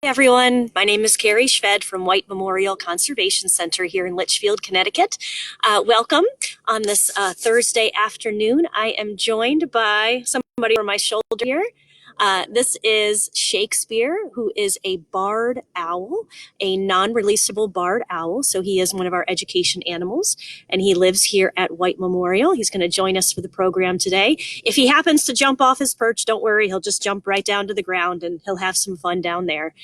Hey everyone, my name is Carrie Szwed from White Memorial Conservation Center here in Litchfield, Connecticut. Welcome on this Thursday afternoon. I am joined by somebody over my shoulder here. This is Shakespeare, who is a barred owl, a non-releasable barred owl. So he is one of our education animals, and he lives here at White Memorial. He's going to join us for the program today. If he happens to jump off his perch, don't worry, he'll just jump right down to the ground and he'll have some fun down there.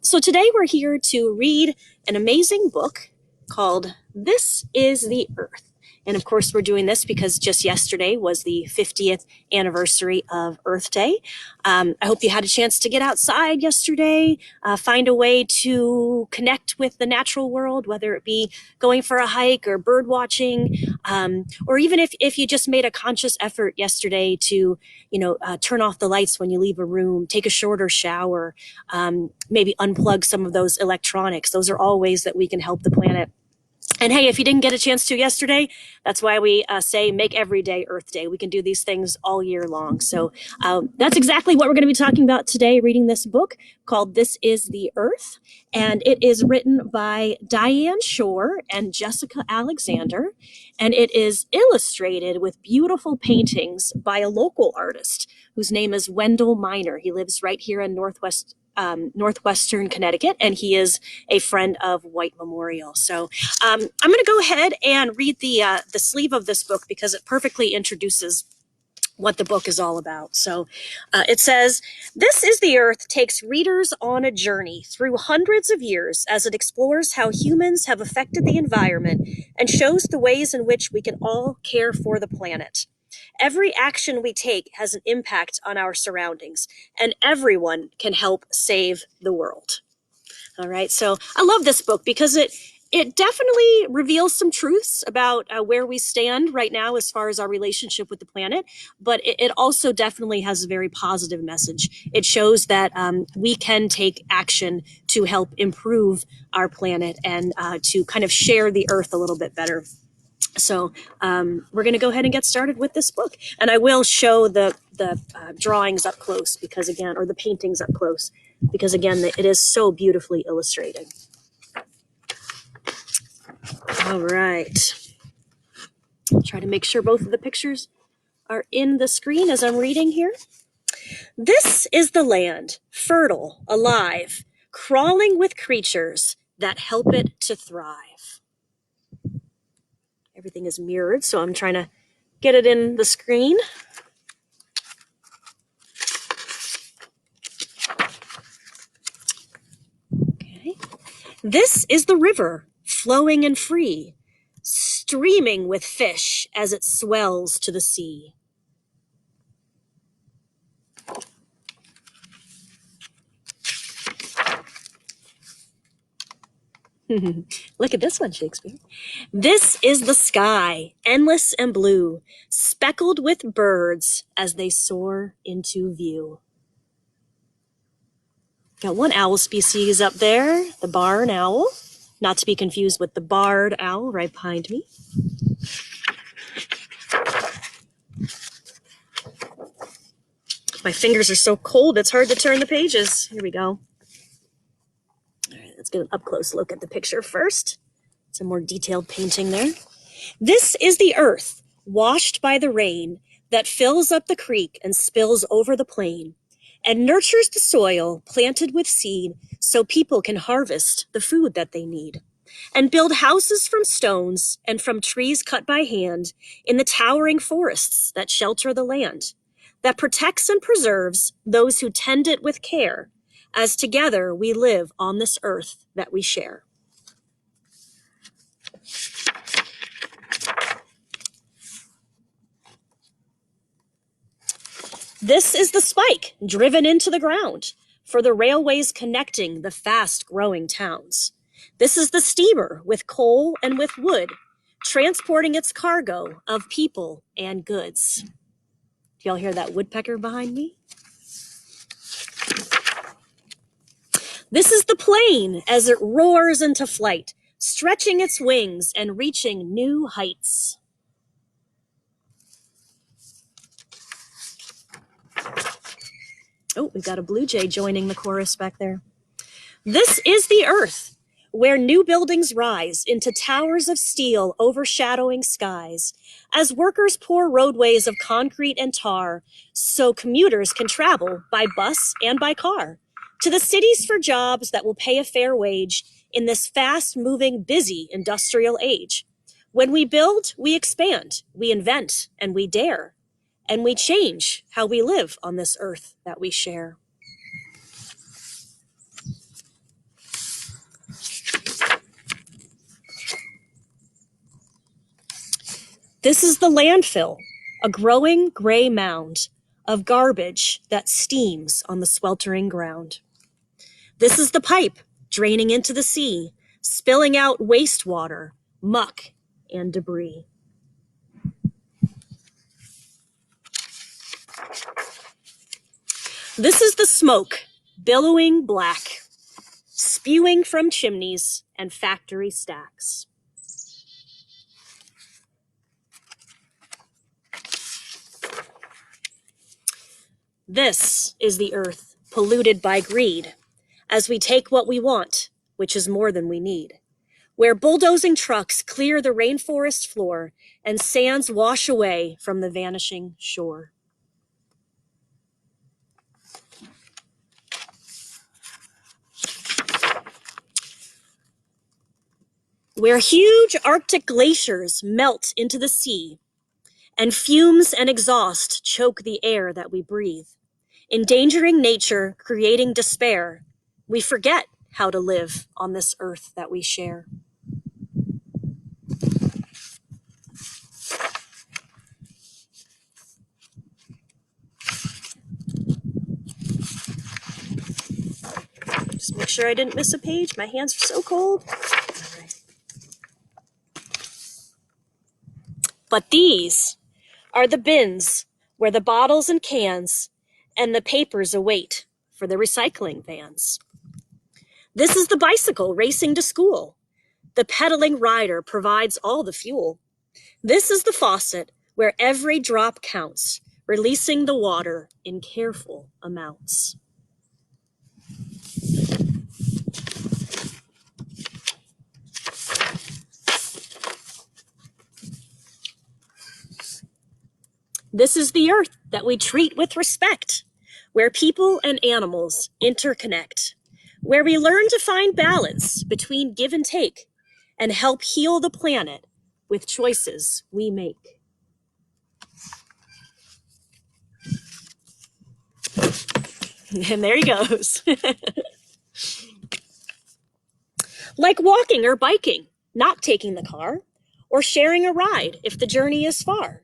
So today we're here to read an amazing book called This is the Earth. And of course, we're doing this because just yesterday was the 50th anniversary of Earth Day. I hope you had a chance to get outside yesterday, find a way to connect with the natural world, whether it be going for a hike or bird watching, or even if you just made a conscious effort yesterday to, turn off the lights when you leave a room, take a shorter shower, maybe unplug some of those electronics. Those are all ways that we can help the planet. And hey, if you didn't get a chance to yesterday, that's why we say make every day Earth Day. We can do these things all year long. So that's exactly what we're going to be talking about today, reading this book called This is the Earth. And it is written by Diane Shore and Jessica Alexander. And it is illustrated with beautiful paintings by a local artist whose name is Wendell Miner. He lives right here in northwestern Connecticut, and he is a friend of White Memorial. So I'm going to go ahead and read the sleeve of this book because it perfectly introduces what the book is all about. So it says, "This is the Earth takes readers on a journey through hundreds of years as it explores how humans have affected the environment and shows the ways in which we can all care for the planet. Every action we take has an impact on our surroundings, and everyone can help save the world." All right, so I love this book because it definitely reveals some truths about where we stand right now as far as our relationship with the planet, but it also definitely has a very positive message. It shows that we can take action to help improve our planet and to kind of share the earth a little bit better. So we're going to go ahead and get started with this book. And I will show the drawings up close because again, or the paintings up close, because again, it is so beautifully illustrated. All right. I'll try to make sure both of the pictures are in the screen as I'm reading here. "This is the land, fertile, alive, crawling with creatures that help it to thrive." Everything is mirrored, so I'm trying to get it in the screen. Okay. "This is the river, flowing and free, streaming with fish as it swells to the sea." Look at this one, Shakespeare. "This is the sky, endless and blue, speckled with birds as they soar into view." Got one owl species up there, the barn owl, not to be confused with the barred owl right behind me. My fingers are so cold, it's hard to turn the pages. Here we go. All right, let's get an up-close look at the picture first. Some more detailed painting there. "This is the earth, washed by the rain, that fills up the creek and spills over the plain, and nurtures the soil planted with seed so people can harvest the food that they need, and build houses from stones and from trees cut by hand in the towering forests that shelter the land, that protects and preserves those who tend it with care, as together we live on this earth that we share." "This is the spike driven into the ground for the railways connecting the fast-growing towns. This is the steamer with coal and with wood, transporting its cargo of people and goods." Do y'all hear that woodpecker behind me? "This is the plane as it roars into flight, stretching its wings and reaching new heights." Oh, we've got a blue jay joining the chorus back there. This is the earth, where new buildings rise into towers of steel overshadowing skies, as workers pour roadways of concrete and tar, so commuters can travel by bus and by car to the cities for jobs that will pay a fair wage in this fast-moving, busy industrial age. When we build, we expand, we invent, and we dare, and we change how we live on this earth that we share. This is the landfill, a growing gray mound of garbage that steams on the sweltering ground. This is the pipe draining into the sea, spilling out wastewater, muck, and debris. This is the smoke, billowing black, spewing from chimneys and factory stacks. This is the earth, polluted by greed, as we take what we want, which is more than we need, where bulldozing trucks clear the rainforest floor and sands wash away from the vanishing shore. Where huge Arctic glaciers melt into the sea, and fumes and exhaust choke the air that we breathe, endangering nature, creating despair, we forget how to live on this earth that we share. Just make sure I didn't miss a page. My hands are so cold. All right. But these are the bins where the bottles and cans and the papers await for the recycling vans. This is the bicycle racing to school. The pedaling rider provides all the fuel. This is the faucet where every drop counts, releasing the water in careful amounts. This is the earth that we treat with respect, where people and animals interconnect, where we learn to find balance between give and take and help heal the planet with choices we make. And there he goes. Like walking or biking, not taking the car, or sharing a ride if the journey is far.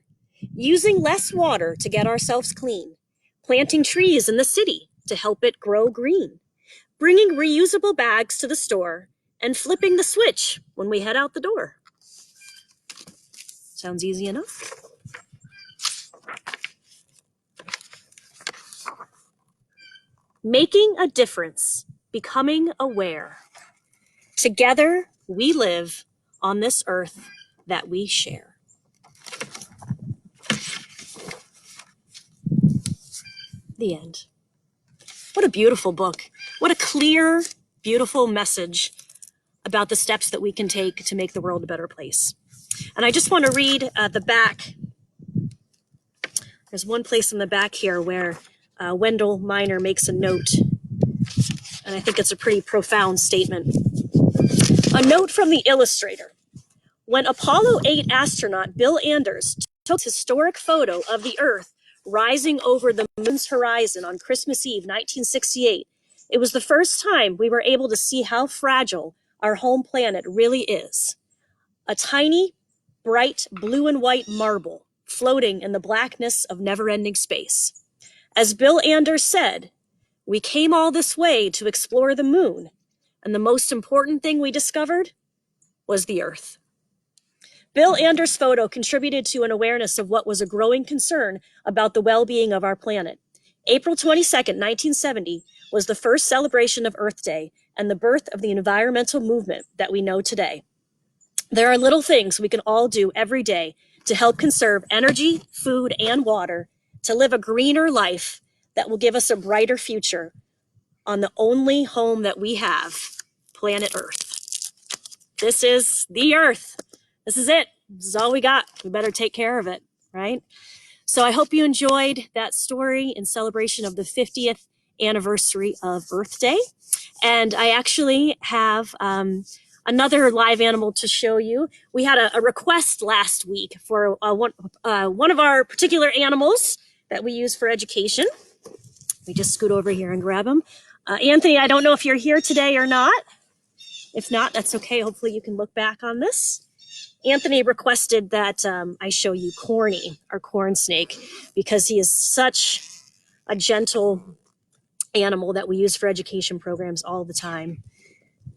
Using less water to get ourselves clean, planting trees in the city to help it grow green, bringing reusable bags to the store, and flipping the switch when we head out the door. Sounds easy enough. Making a difference, becoming aware. Together, we live on this earth that we share. The end. What a beautiful book. What a clear, beautiful message about the steps that we can take to make the world a better place. And I just want to read the back. There's one place in the back here where Wendell Miner makes a note, and I think it's a pretty profound statement. A note from the illustrator. When Apollo 8 astronaut Bill Anders took a historic photo of the Earth rising over the moon's horizon on Christmas Eve, 1968, it was the first time we were able to see how fragile our home planet really is. A tiny, bright blue and white marble floating in the blackness of never-ending space. As Bill Anders said, we came all this way to explore the moon, and the most important thing we discovered was the Earth. Bill Anders' photo contributed to an awareness of what was a growing concern about the well-being of our planet. April 22nd, 1970 was the first celebration of Earth Day and the birth of the environmental movement that we know today. There are little things we can all do every day to help conserve energy, food, and water, to live a greener life that will give us a brighter future on the only home that we have, planet Earth. This is the Earth. This is it. This is all we got. We better take care of it, right? So I hope you enjoyed that story in celebration of the 50th anniversary of Earth Day. And I actually have another live animal to show you. We had a request last week for one of our particular animals that we use for education. We just scoot over here and grab him. Anthony, I don't know if you're here today or not. If not, that's okay. Hopefully you can look back on this. Anthony requested that I show you Corny, our corn snake, because he is such a gentle animal that we use for education programs all the time.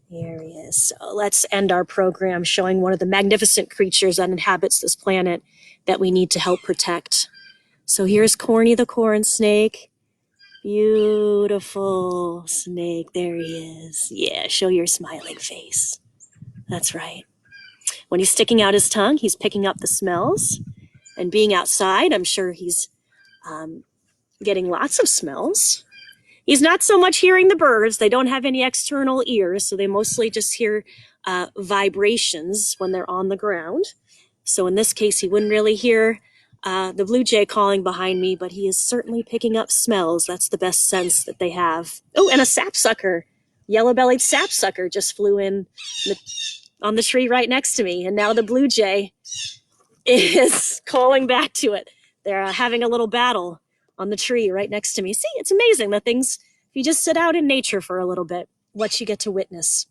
Here he is. So let's end our program showing one of the magnificent creatures that inhabits this planet that we need to help protect. So here's Corny the corn snake. Beautiful snake. There he is. Yeah, show your smiling face. That's right. When he's sticking out his tongue, he's picking up the smells. And being outside, I'm sure he's getting lots of smells. He's not so much hearing the birds. They don't have any external ears, so they mostly just hear vibrations when they're on the ground. So in this case, he wouldn't really hear the blue jay calling behind me, but he is certainly picking up smells. That's the best sense that they have. Oh, and a sapsucker, yellow-bellied sapsucker just flew in on the tree right next to me, and now the blue jay is calling back to it. They're having a little battle on the tree right next to me. See, it's amazing the things, if you just sit out in nature for a little bit, what you get to witness.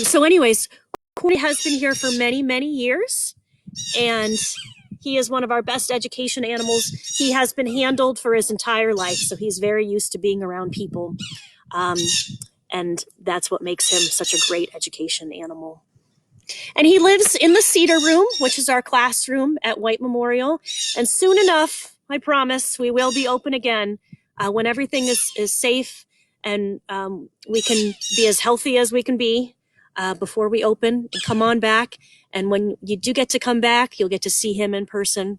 So anyways, Corny has been here for many, many years, and he is one of our best education animals. He has been handled for his entire life, so he's very used to being around people. And that's what makes him such a great education animal. And he lives in the Cedar Room, which is our classroom at White Memorial. And soon enough, I promise, we will be open again when everything is safe and we can be as healthy as we can be before we open. And come on back. And when you do get to come back, you'll get to see him in person.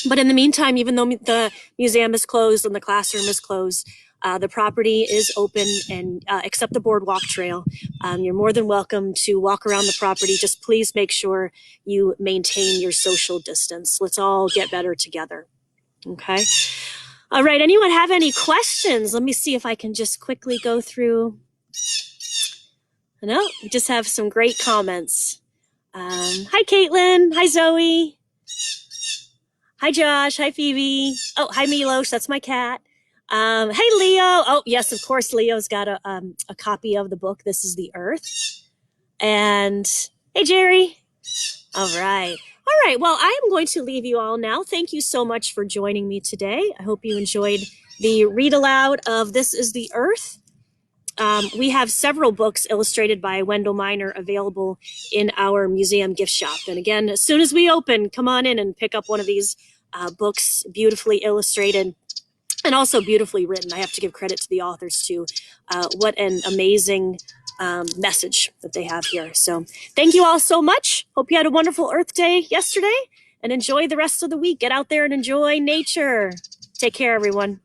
But in the meantime, even though the museum is closed and the classroom is closed, the property is open, and except the boardwalk trail. You're more than welcome to walk around the property. Just please make sure you maintain your social distance. Let's all get better together. Okay. All right. Anyone have any questions? Let me see if I can just quickly go through. No, we just have some great comments. Hi, Caitlin. Hi, Zoe. Hi, Josh. Hi, Phoebe. Oh, hi, Milos. That's my cat. Hey, Leo. Oh, yes, of course, Leo's got a copy of the book, This is the Earth. And hey, Jerry. All right. All right. Well, I am going to leave you all now. Thank you so much for joining me today. I hope you enjoyed the read aloud of This is the Earth. We have several books illustrated by Wendell Miner available in our museum gift shop. And again, as soon as we open, come on in and pick up one of these books, beautifully illustrated and also beautifully written. I have to give credit to the authors too. What an amazing message that they have here. So thank you all so much. Hope you had a wonderful Earth Day yesterday and enjoy the rest of the week. Get out there and enjoy nature. Take care, everyone.